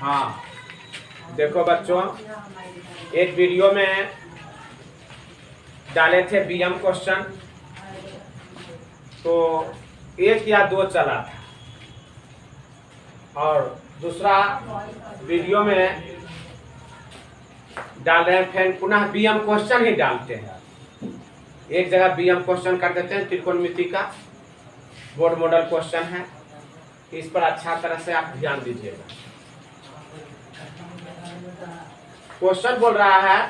हाँ देखो बच्चों, एक वीडियो में डाले थे बीएम क्वेश्चन, तो एक या दो चला था, और दूसरा वीडियो में डाल रहे हैं, फिर पुनः बीएम क्वेश्चन ही डालते हैं। एक जगह बीएम क्वेश्चन कर देते हैं, त्रिकोणमिति का बोर्ड मॉडल क्वेश्चन है, इस पर अच्छा तरह से आप ध्यान दीजिएगा। क्वेश्चन बोल रहा है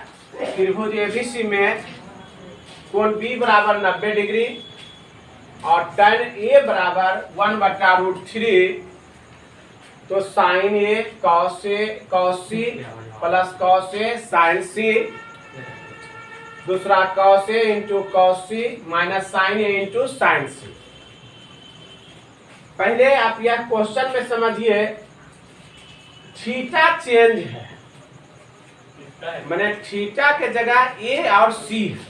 त्रिभुज एबीसी में कोण बी बराबर 90 डिग्री और tan ए बराबर 1/√3, तो साइन ए cos सी प्लस cos ए साइन सी, दूसरा cos A into cos C minus sine A into sine सी। पहले आप यह क्वेश्चन में समझिए, थीटा चेंज है, मैंने थीटा के जगह ए और सी है।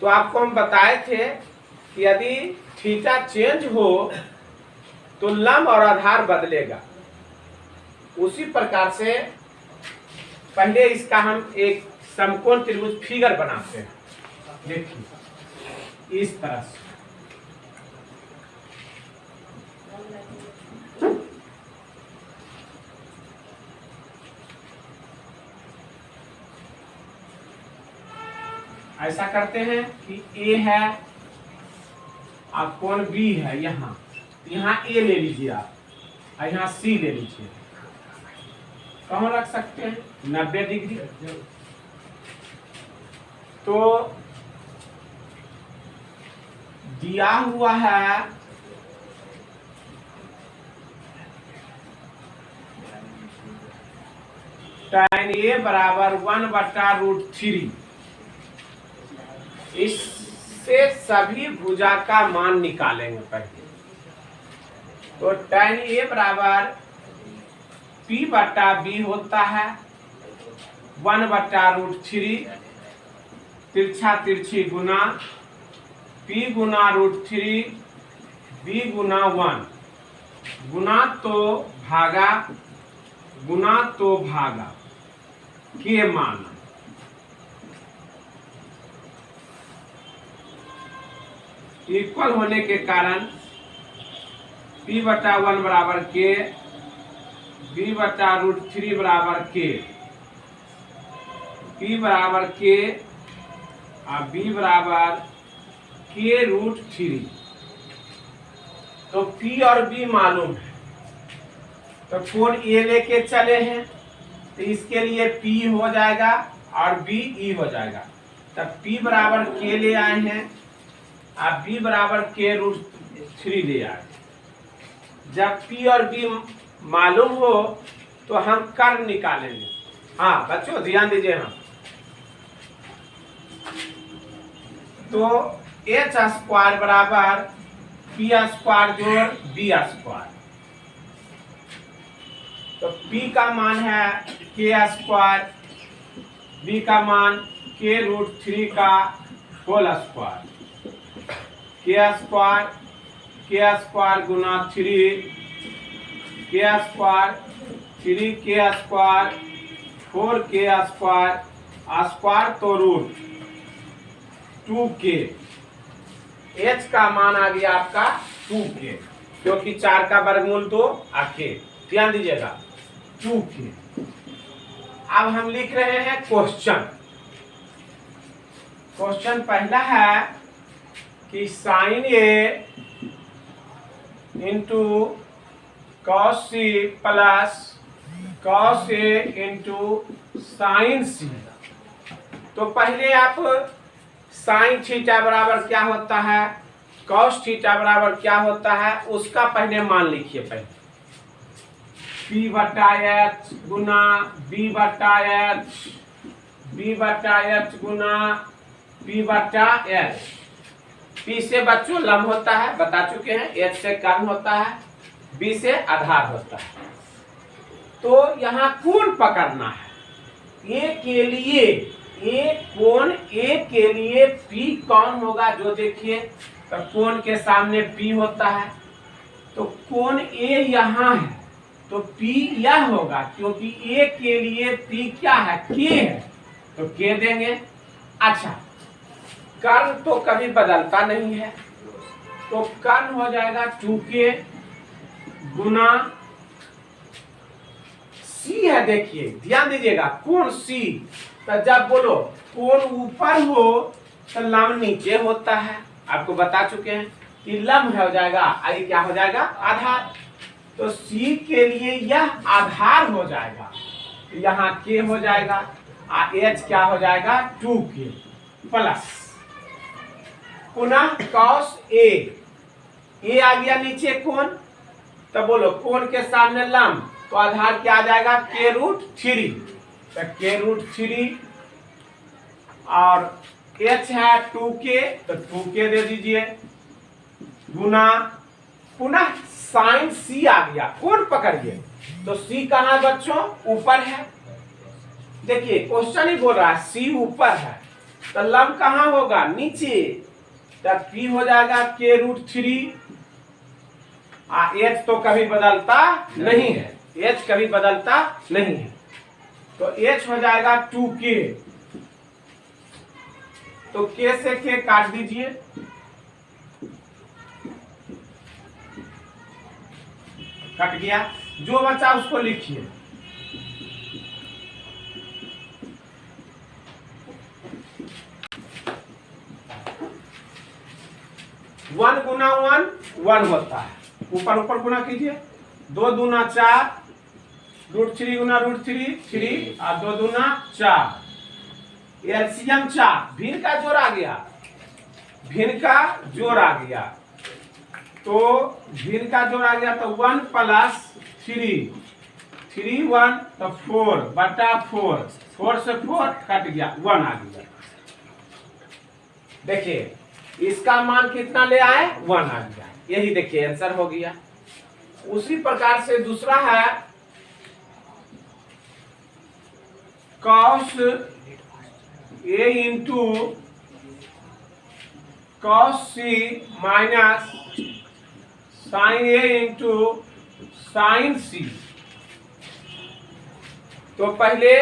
तो आपको हम बताए थे कि यदि थीटा चेंज हो तो लंब और आधार बदलेगा। उसी प्रकार से पहले इसका हम एक समकोण त्रिभुज फिगर बनाते हैं। देखिए इस तरह से, ऐसा करते हैं कि ए है और कोण बी है, यहाँ ए ले लीजिए आप, और यहाँ सी ले लीजिए। कहाँ रख सकते हैं? 90 डिग्री। तो दिया हुआ है tan ए बराबर 1/√3। इससे सभी भुजा का मान निकालेंगे पहले। तो tan ए बराबर P/B होता है 1/√3, तिरछा तिरछी गुना P गुना √3 B गुना 1, गुना तो भागा के मान। इक्वल होने के कारण P/1 बराबर K, B/√3 बराबर K, P बराबर K और B बराबर K√3। तो P और B मालूम है, तो कोण A लेके चले हैं, तो इसके लिए P हो जाएगा और B E हो जाएगा। तब P बराबर K ले आए हैं, आप B बराबर K√3 ले आए। जब P और B मालूम हो तो हम कर्व निकालेंगे। हाँ बच्चों ध्यान दीजिए। हम तो h² बराबर P² जोड़ B²। तो P का मान है K², B का मान K√3 का होल स्क्वायर, K² गुना 3, K² 3K², 4K², स्क्वायर तो √2K। H का मान आ गया आपका 2K, क्योंकि 4 का वर्गमूल 2 और K। ध्यान दीजिएगा 2K। अब हम लिख रहे हैं क्वेश्चन। क्वेश्चन पहला है कि sine A into cos C plus cos A into sine C। तो पहले आप साइन थीटा बराबर क्या होता है, cos थीटा बराबर क्या होता है, उसका पहले मान लिखिए। पहले P/H गुना B/H, B/H गुना P/H। P से बच्चों लंब होता है, बता चुके हैं, H से कर्ण होता है, B से आधार होता है। तो यहाँ कोण पकड़ना है। A के लिए कोण A के लिए P कौन होगा, जो देखिए तो कोण के सामने P होता है। तो कोण A यहाँ है तो P यह होगा, क्योंकि A के लिए P क्या है, K है, तो K देंगे। अच्छा, कर्ण तो कभी बदलता नहीं है, तो कर्ण हो जाएगा 2K गुना C है। देखिए ध्यान दीजिएगा, कोण C, तो जब बोलो कोण ऊपर हो तो लंब नीचे होता है, आपको बता चुके हैं कि लंब हो जाएगा, आगे क्या हो जाएगा, आधार। तो C के लिए यह आधार हो जाएगा, यहाँ K हो जाएगा, H क्या हो जाएगा, 2K प्लस पुनः cos A आ गया नीचे कोण, तो बोलो कोण के सामने लंब, तो आधार क्या आ जाएगा, k√3, तो k√3 और H है 2K, तो 2K दे दीजिए गुना पुनः sin C आ गया, कोण पकड़िए, तो C कहाँ है बच्चों, ऊपर है। देखिए क्वेश्चन ही बोल रहा है C ऊपर है, तो लंब कहाँ होगा, नीचे, तब P हो जाएगा k√3, H तो कभी बदलता नहीं है, H कभी बदलता नहीं है, तो H हो जाएगा 2K, तो K से K काट दीजिए, कट गया, जो बचा उसको लिखिए। 1 गुना 1 1 होता है, ऊपर ऊपर गुना कीजिए, 2 दूना 4, √3 गुना √3 3 और 2 दूना 4, एलसीएम 4, भिन्न का जोड़ आ गया, भिन्न का जोड़ आ गया, तो भिन्न का जोड़ आ गया, तो 1 प्लस 3 3 1 तो 4 बटा 4, 4 से 4 कट गया, 1 आ गया। देखिए इसका मान कितना ले आए, 1 आ गया, यही देखिए आंसर हो गया। उसी प्रकार से दूसरा है cos A into cos C minus sin A into sin C। तो पहले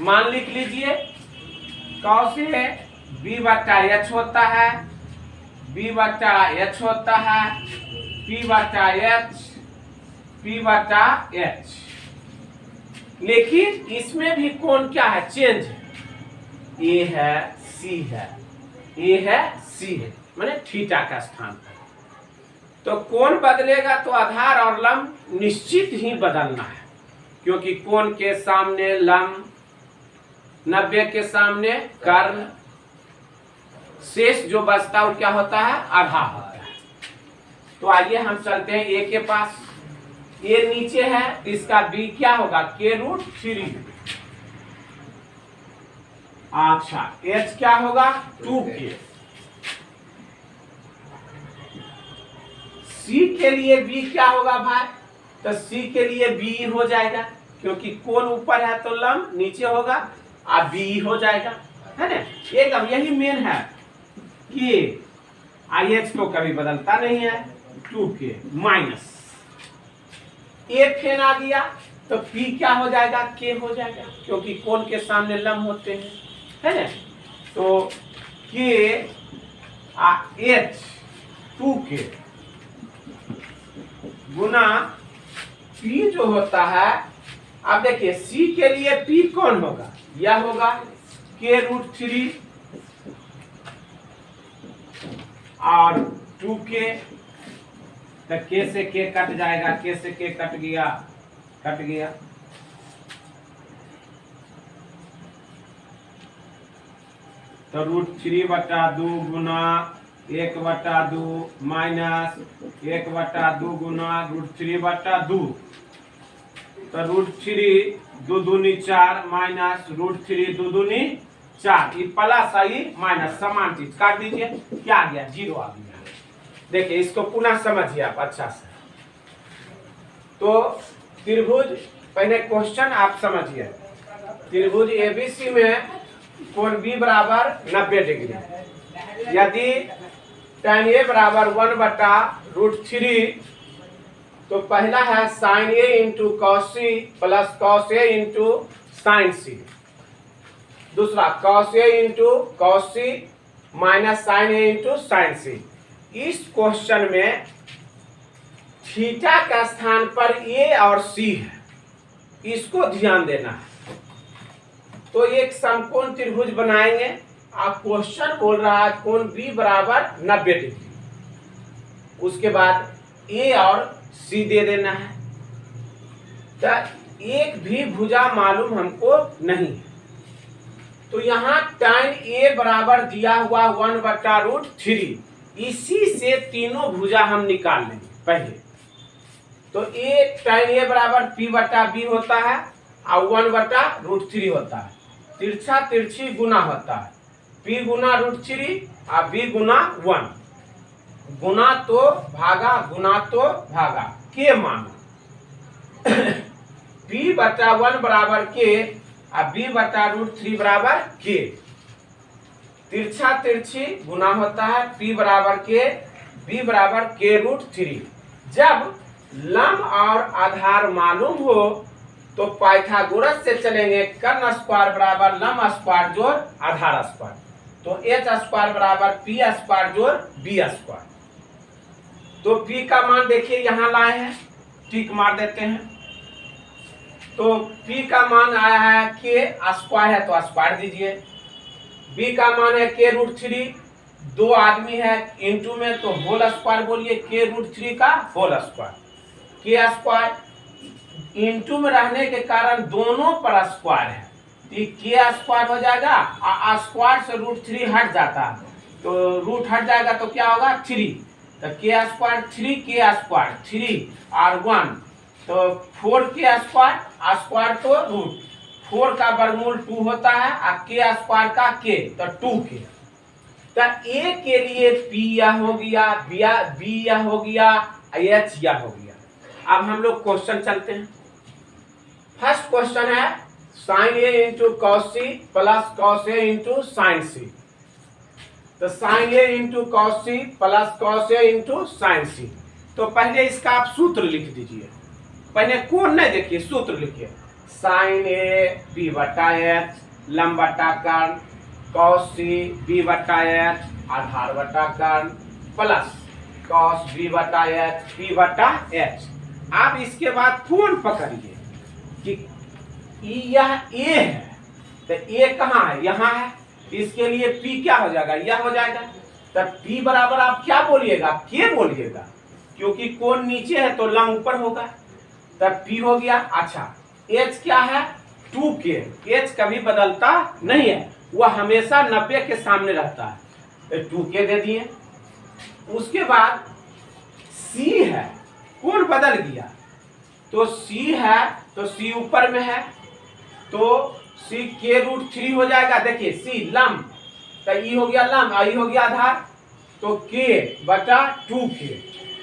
मान लिख लीजिए, cos A B बटा H होता है, B बटा H होता है, P बटा H, P बटा H। लेकिन इसमें भी कोण क्या है, चेंज है, A है C है, A है C है, माने थीटा का स्थान पर, तो कोण बदलेगा तो आधार और लंब निश्चित ही बदलना है, क्योंकि कोण के सामने लंब, 90 के सामने कर्ण, शेष जो बचता है वो क्या होता है, आधा होता है। तो आइए हम चलते हैं A के पास, A नीचे है, इसका B क्या होगा, k√3, अच्छा H क्या होगा, 2K, C के लिए B क्या होगा भाई, तो C के लिए B हो जाएगा, क्योंकि कोण ऊपर है तो लंब नीचे होगा, और B हो जाएगा, है ना, एकदम यही मेन है कि IH तो कभी बदलता नहीं है, 2K माइनस A फेन आ गया, तो P क्या हो जाएगा, K हो जाएगा, क्योंकि कोण के सामने लंब होते हैं, है ना, तो K H 2K गुना P जो होता है, अब देखिए C के लिए P कौन होगा, यह होगा k√3 और 2K, तो K से K कट जाएगा, K से K कट गया, कट गया, तो √3 बटा 2 गुना 1 बटा 2 माइनस 1 बटा 2 गुना √3 बटा 2, तो √3 2 दूनी 4 माइनस √3 2 दूनी 4, ये प्लस आई माइनस समान चीज काट दीजिए, क्या आ गया, 0 आ गया। देखिए इसको पुनः समझिए आप अच्छा से, तो त्रिभुज, पहले क्वेश्चन आप समझिए, त्रिभुज ABC में कोण B बराबर 90 डिग्री, यदि tan A बराबर 1 बटा √3 तो पहला है sine A into cos C plus cos A into sine C. दूसरा cos A into cos C minus sine A into sine C. इस क्वेश्चन में थीटा का स्थान पर ए और सी है, इसको ध्यान देना है। तो एक समकोण त्रिभुज बनाएंगे। आप क्वेश्चन बोल रहा है कोण बी बराबर 90 डिग्री, उसके बाद ए और सी दे देना है। तो एक भी भुजा मालूम हमको नहीं है, तो यहाँ tan ए बराबर दिया हुआ 1/√3, इसी से तीनों भुजा हम निकाल लेंगे पहले। तो tan ए बराबर p/b होता है और 1/√3 होता है। तिरछा तिरछी गुना होता है, p गुना √3 और b गुना 1। गुना तो भागा, गुना तो भागा, के मानो p/1 बराबर के और b/√3 बराबर के। तिरछा तिरछी गुना होता है, p बराबर के, b बराबर k√3। जब लंब और आधार मालूम हो तो पाइथागोरस से चलेंगे, कर्ण स्क्वायर बराबर लंब स्क्वायर जोड़ आधार स्क्वायर। तो h स्क्वायर बराबर p स्क्वायर जोड़ b स्क्वायर। तो p का मान देखिए यहाँ लाए हैं, टिक मार देते हैं। तो p का मान आया है k स्क्वायर है तो स्क्वायर दीजिए। b का मान है k√3, दो आदमी है इंटू में तो होल स्क्वायर बोलिए, k√3 का होल स्क्वायर। के स्क्वायर इंटू में रहने के कारण दोनों पर स्क्वायर है, के स्क्वायर हो जाएगा और स्क्वायर से √3 हट जाता है, तो रूट हट जाएगा तो क्या होगा 3। तो के स्क्वायर 3 के स्क्वायर 3 और 1 तो 4 स्क्वायर, स्क्वायर तो √4 का वर्गमूल 2 होता है और के स्क्वायर का के तो 2k। तो ए के लिए p यह हो गया, b यह हो गया, h यह हो गया। अब हम लोग क्वेश्चन चलते हैं। फर्स्ट क्वेश्चन है sine A into cos C plus cos A into sine C. तो sine A into cos C plus cos A into sine C. तो पहले इसका आप सूत्र लिख दीजिए, पहले कोण नहीं देखिए, सूत्र लिखिए। साइन ए b/h लंब बटा कर्ण, कॉस सी b/h आधार बटा कर्ण, प्लस कॉस b/h p/h। आप इसके बाद कोण पकड़िए कि यह ए है, तो ए कहाँ है, यहाँ है, इसके लिए p क्या हो जाएगा, यह हो जाएगा। तब p बराबर आप क्या बोलिएगा, k बोलिएगा, क्योंकि कोण नीचे है तो लंब ऊपर होगा। तब p हो गया। अच्छा h क्या है 2k, h कभी बदलता नहीं है, वह हमेशा 90 के सामने रहता है, तो 2k दे दिए। उसके बाद c है, कोण बदल गया तो c है, तो c ऊपर में है तो c k√3 हो जाएगा। देखिए c लंब, तो ई हो गया लंब, आई हो गया आधार, तो k/2k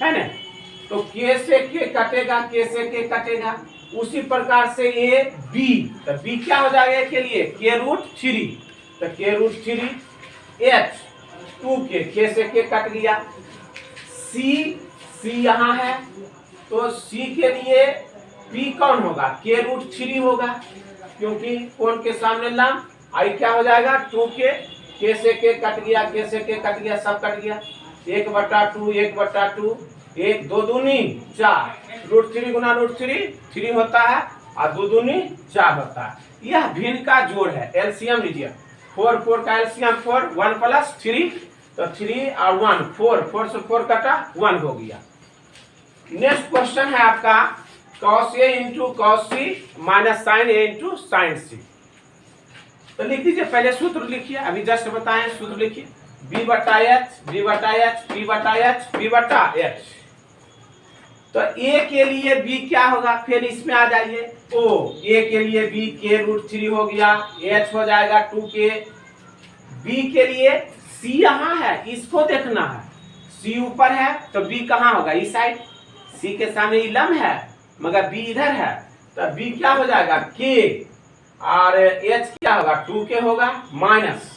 है ना। तो k से k कटेगा, k से k कटेगा। उसी प्रकार से a b, तो b क्या हो जाएगा के लिए k√3, तो k√3 h 2k, k से k कट गया। c यहाँ है तो c के लिए p कौन होगा, k√3 होगा, क्योंकि कोण के सामने लंब। आई क्या हो जाएगा 2k, k से k कट गया, k से k कट गया, सब कट गया। 1/2 1/2, 1 2 दूनी 4, √3 गुना √3 3 होता है और 2 दूनी 4 होता है। यह भिन्न का जोड़ है। एलसीएम लीजिए, 4 4 का एलसीएम 4, 1 + 3 तो 3 और 1 4, 4 से 4 कटा 1 हो गया। नेक्स्ट क्वेश्चन है आपका cos a into cos C minus sine A into sine C. तो लिख दीजिए, पहले सूत्र लिखिए, अभी जस्ट बताएं, सूत्र लिखिए b/h b/h p/h p/h। तो a के लिए b क्या होगा, फिर इसमें आ जाइए, ओ a के लिए b k√3 हो गया, h हो जाएगा 2k। b के लिए c यहाँ है, इसको देखना है, c ऊपर है तो b कहाँ होगा, इस साइड, c के सामने लंब है मगर b इधर है, तो b क्या हो जाएगा k और h क्या होगा 2k होगा माइनस।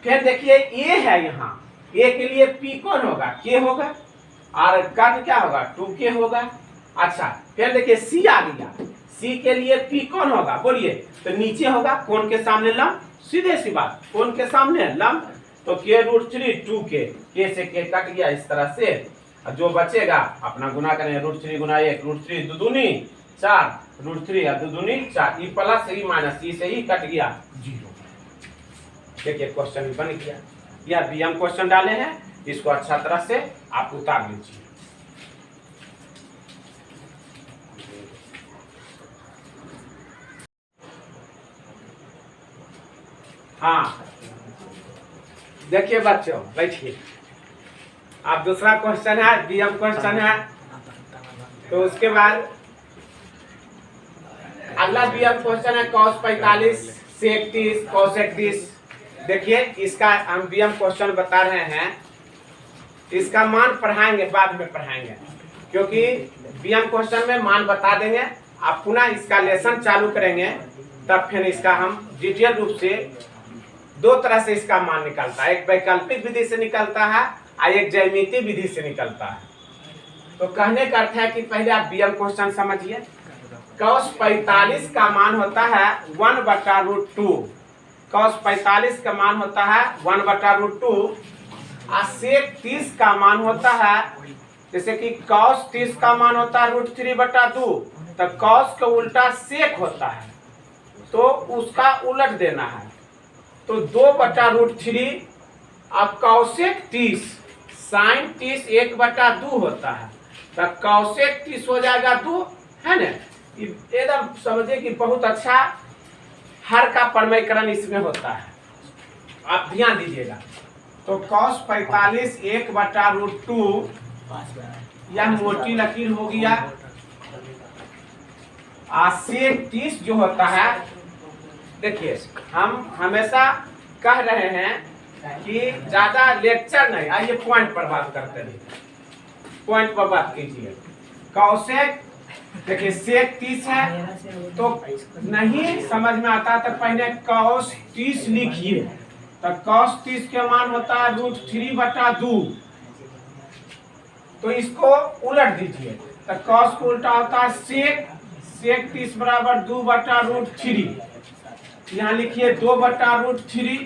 फिर देखिए a है यहाँ, a के लिए p कौन होगा, k होगा और कर्ण क्या होगा 2k होगा। अच्छा फिर देखिए सी आ गया, सी के लिए पी कौन होगा बोलिए, तो नीचे होगा कोण के सामने लंब, सीधे सी बात कोण के सामने लंब, तो k√3 2k, k से k कट गया इस तरह से, और जो बचेगा अपना गुना करें √3 गुना 1, √3 2 दूनी 4, √3 और 2 दूनी 4, ई प्लस ई माइनस ई से ही कट गया 0। देखिए क्वेश्चन बन गया। यह भी हम क्वेश्चन डाले हैं, इसको अच्छा तरह से आप उतार लीजिए। हाँ देखिए बच्चों बैठिए, आप दूसरा क्वेश्चन है बीएम क्वेश्चन है, तो उसके बाद अगला बीएम क्वेश्चन है cos 45 sec 30 cosec 30। देखिए इसका हम बीएम क्वेश्चन बता रहे हैं, इसका मान पढ़ाएंगे बाद में पढ़ाएंगे, क्योंकि बीएम क्वेश्चन में मान बता देंगे, आप पुनः इसका लेसन चालू करेंगे तब फिर इसका हम डिटेल रूप से दो तरह से इसका मान निकलता है, एक वैकल्पिक विधि से निकलता है और एक ज्यामितीय विधि से निकलता है। तो कहने का अर्थ है कि पहले आप बीएम क्वेश्चन समझिए। cos 45 का मान होता है 1/√2, cos 45 का मान होता है 1/√2 और sec 30 का मान होता है, जैसे कि cos 30 का मान होता है √3/2, तो cos का उल्टा sec होता है, तो उसका उलट देना है, तो 2/√3 अब cosec 30 sin 30 1/2 होता है, तो cosec 30 हो जाएगा 2, है ना। एकदम समझिए कि बहुत अच्छा हर का परमयकरण इसमें होता है, आप ध्यान दीजिएगा। तो cos 45 1/√2 यह मोटी लकीर हो गया, sec 30 जो होता है, देखिए हम हमेशा कह रहे हैं कि ज्यादा लेक्चर नहीं, आइए पॉइंट पर बात करते हैं, पॉइंट पर बात कीजिए। cosec देखिए sec 30 है, तो नहीं समझ में आता तो पहले cos 30 लिखिए, तो cos 30 के मान होता है √3/2, तो इसको उलट दीजिए, तो cos को उल्टा होता है sec 30 बराबर 2/√3, यहाँ लिखिए 2/√3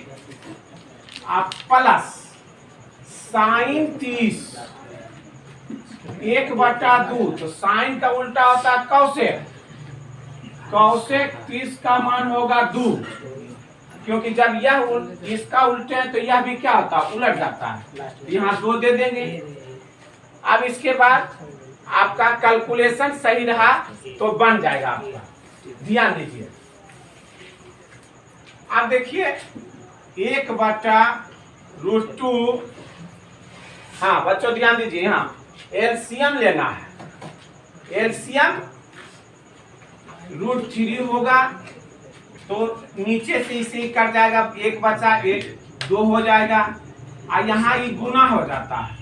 आप प्लस sin 30 1/2, तो साइन का उल्टा होता है cosec 30 का मान होगा 2, क्योंकि जब यह इसका उल्टे है तो यह भी क्या होता है उलट जाता है, यहाँ 2 दे देंगे। अब इसके बाद आपका कैलकुलेशन सही रहा तो बन जाएगा आपका, ध्यान दीजिए। अब देखिए 1/√2, हाँ बच्चों ध्यान दीजिए, यहाँ एलसीएम लेना है, एलसीएम √3 होगा, तो नीचे से इसे कट जाएगा, 1 बचा 1 2 हो जाएगा, और यहाँ ये गुना हो जाता है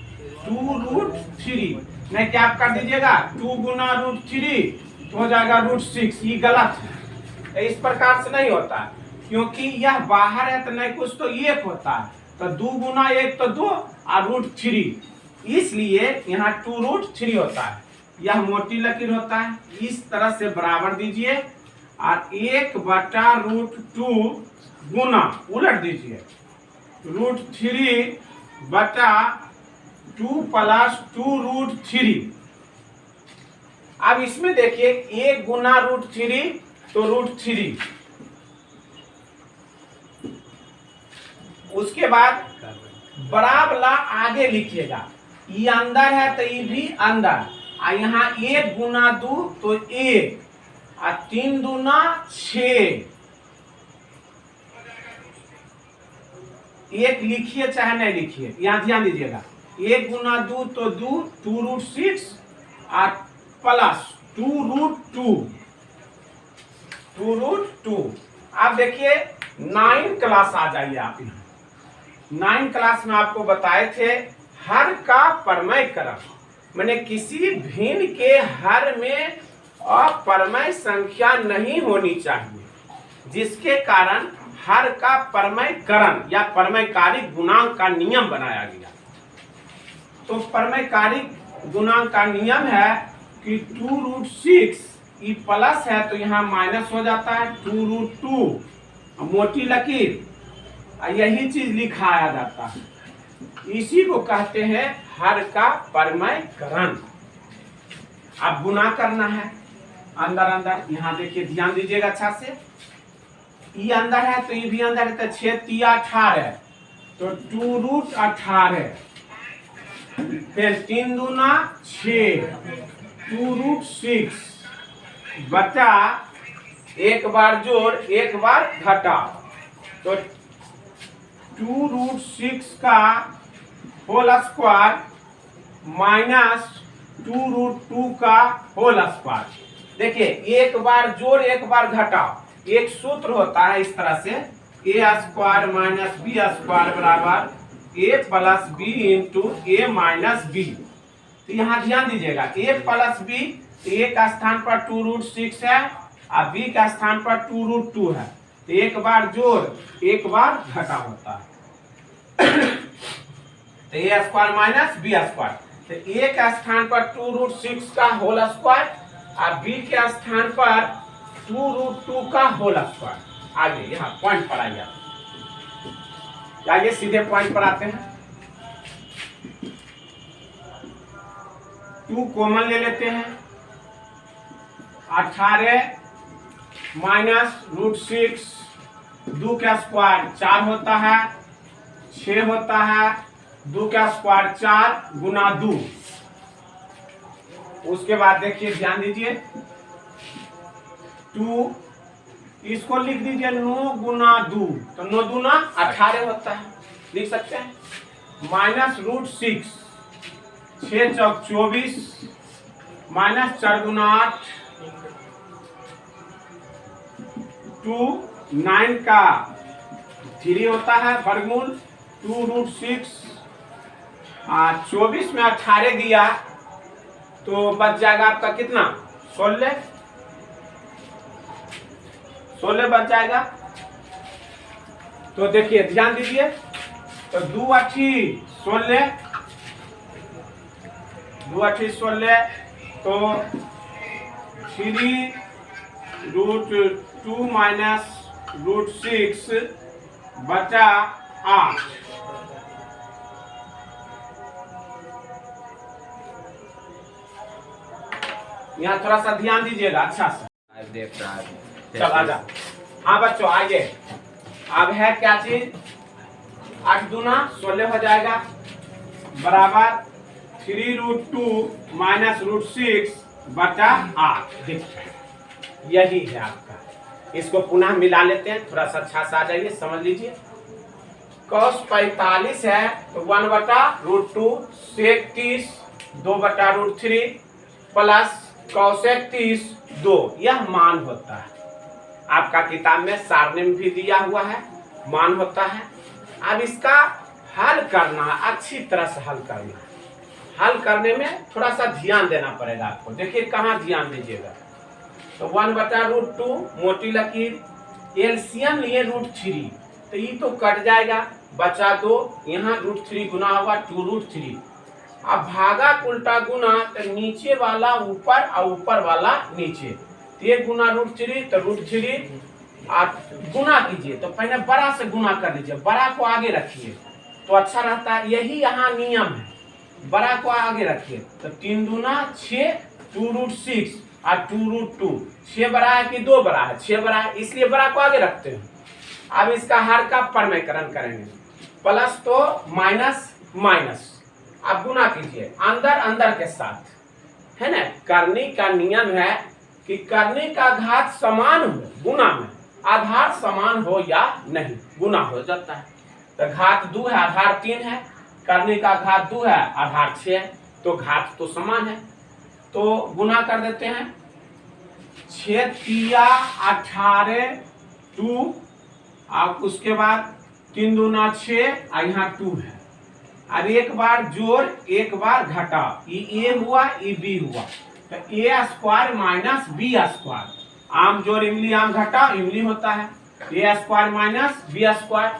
2√3, नहीं क्या आप कर दीजिएगा 2 गुना √3 तो हो जाएगा √6, ये गलत है, इस प्रकार से नहीं होता है, क्योंकि यह बाहर है तो नहीं कुछ तो 1 होता है, तो 2 गुना 1 तो 2 और √3, इसलिए यहाँ 2√3 होता है, यह मोटी लकीर होता है, इस तरह से बराबर दीजिए और 1/√2 गुना उलट दीजिए √3/2 प्लस 2√3। अब इसमें देखिए 1 गुना √3 तो √3, उसके बाद बराबर आगे लिखिएगा, ये अंदर है तो ये भी अंदर, और यहाँ 1 गुना 2 तो 1 और 3 दूना 6, 1 लिखिए चाहे नहीं लिखिए, यहाँ ध्यान दीजिएगा, 1 गुना 2 तो 2 2√6 और प्लस 2√2। आप देखिए 9 क्लास आ जाइए आप, यहाँ 9 क्लास में आपको बताए थे हर का परमयकरण, मैंने किसी भिन्न के हर में अपरमय संख्या नहीं होनी चाहिए, जिसके कारण हर का परमयकरण या परमयकारिक गुणांक का नियम बनाया गया। तो परमयकारिक गुणांक का नियम है कि 2√6 ये प्लस है तो यहाँ माइनस हो जाता है 2√2 मोटी लकीर यही चीज लिखाया जाता है। इसी को कहते हैं हर का परिमयकरण। अब गुना करना है अंदर अंदर, यहाँ देखिए ध्यान दीजिएगा अच्छा से, ये अंदर है तो ये भी अंदर है, तो 6 तिया 18 तो 2√18 फिर 3 दूना 6 2√6 बचा एक बार जोड़ एक बार घटा तो 2√6 का होल स्क्वायर माइनस 2√2 का होल स्क्वायर। देखिए एक बार जोड़ एक बार घटा, एक सूत्र होता है इस तरह से a square minus B square बराबर a plus B into A minus B. तो यहाँ ध्यान दीजिएगा a प्लस बी, a का स्थान पर 2√6 है और b का स्थान पर 2√2 है, तो एक बार जोड़ एक बार घटा होता है तो a square minus B square, तो a का स्थान पर 2√6 का होल स्क्वायर और b के स्थान पर 2√2 का होल स्क्वायर। आगे यहाँ पॉइंट पर आइए, आइए सीधे पॉइंट पर आते हैं। 2 कॉमन ले लेते हैं, 18 माइनस √6 2 का स्क्वायर 4 होता है, 6 होता है, 2 का स्क्वायर 4 गुना 2। उसके बाद देखिए ध्यान दीजिए 2 इसको लिख दीजिए 9 गुना 2 तो 9 दूना 18 होता है, लिख सकते हैं। माइनस √6 6 चौक 24 माइनस 4 गुना 8 2 9 का 3 होता है वर्गमूल 2√6 24 में 18 दिया तो बच जाएगा आपका कितना 16 बच जाएगा। तो देखिए ध्यान दीजिए तो 2 8 16 2 8 16 तो 3√2 माइनस √6 बचा 8। यहाँ थोड़ा सा ध्यान दीजिएगा अच्छा से देख रहा है। चल आजा, हाँ बच्चों आइए। अब है क्या चीज 8 दूना 16 हो जाएगा बराबर 3√2 माइनस √6 बटा 8। देखिए यही है आपका, इसको पुनः मिला लेते हैं, थोड़ा सा अच्छा सा आ जाइए समझ लीजिए। cos 45 है तो 1/√2 sec 30 2/√3 प्लस cosec 30 2, यह मान होता है। आपका किताब में सारणी भी दिया हुआ है, मान होता है। अब इसका हल करना, अच्छी तरह से हल करना। हल करने में थोड़ा सा ध्यान देना पड़ेगा आपको। देखिए कहाँ ध्यान दीजिएगा तो 1/√2 मोटी लकीर, एलसीएम लिए √3 तो ये तो कट जाएगा, बचा 2, यहाँ √3 गुना होगा 2√3। अब भागा उल्टा गुना तो नीचे वाला ऊपर और ऊपर वाला नीचे, तो ये गुना √3 तो √3 आप गुना कीजिए तो पहले बड़ा से गुना कर लीजिए, बड़ा को आगे रखिए तो अच्छा रहता है। यही यहाँ नियम है, बड़ा को आगे रखिए तो 3 दूना 6 2√6 और 2√2 6 बड़ा है कि 2 बड़ा है, 6 बड़ा है इसलिए बड़ा को आगे रखते हैं। अब इसका हर का परिमयकरण करेंगे, प्लस तो माइनस माइनस, अब गुना कीजिए अंदर अंदर के साथ, है ना। करने का नियम है कि करने का घात समान हो गुना में, आधार समान हो या नहीं गुना हो जाता है। तो घात 2 है आधार 3 है, करने का घात 2 है आधार 6 है, तो घात तो समान है तो गुना कर देते हैं। 6 तिया 18 2 और उसके बाद 3 दूना 6 और यहाँ 2 है। अब एक बार जोड़ एक बार घटा, ये a हुआ ये b हुआ तो a square minus b square, आम जोड़ इमली आम घटा इमली होता है, a square minus b square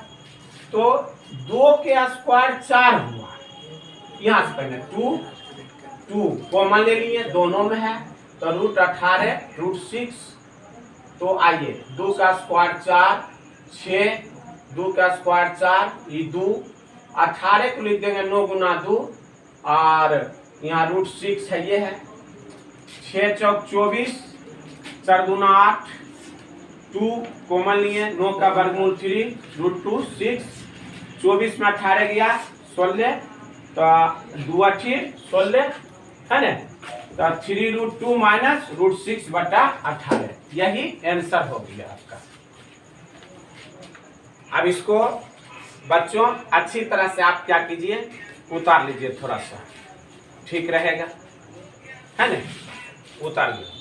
तो 2 के स्क्वायर 4 हुआ, यहाँ से पहले 2 2 कॉमन ले लिए, दोनों में है, तो रूट 18 रूट 6। तो आइए 2 का स्क्वायर 4, 6, 2 का स्क्वायर 4, ये 2, 18 को लिख देंगे 9 गुना 2, और यहाँ रूट 6 है, ये है 6 चौक 24, 4 गुना 8, 2 कॉमन लिए, 9 का वर्गमूल 3 रूट 2 6, 24 में 18 गया 16, तो 2 8 16 है ना, तो 3 रूट 2 माइनस रूट 6 बटा 18, यही आंसर हो गया आपका। अब इसको बच्चों अच्छी तरह से आप क्या कीजिए, उतार लीजिए, थोड़ा सा ठीक रहेगा, है ना, उतार लीजिए।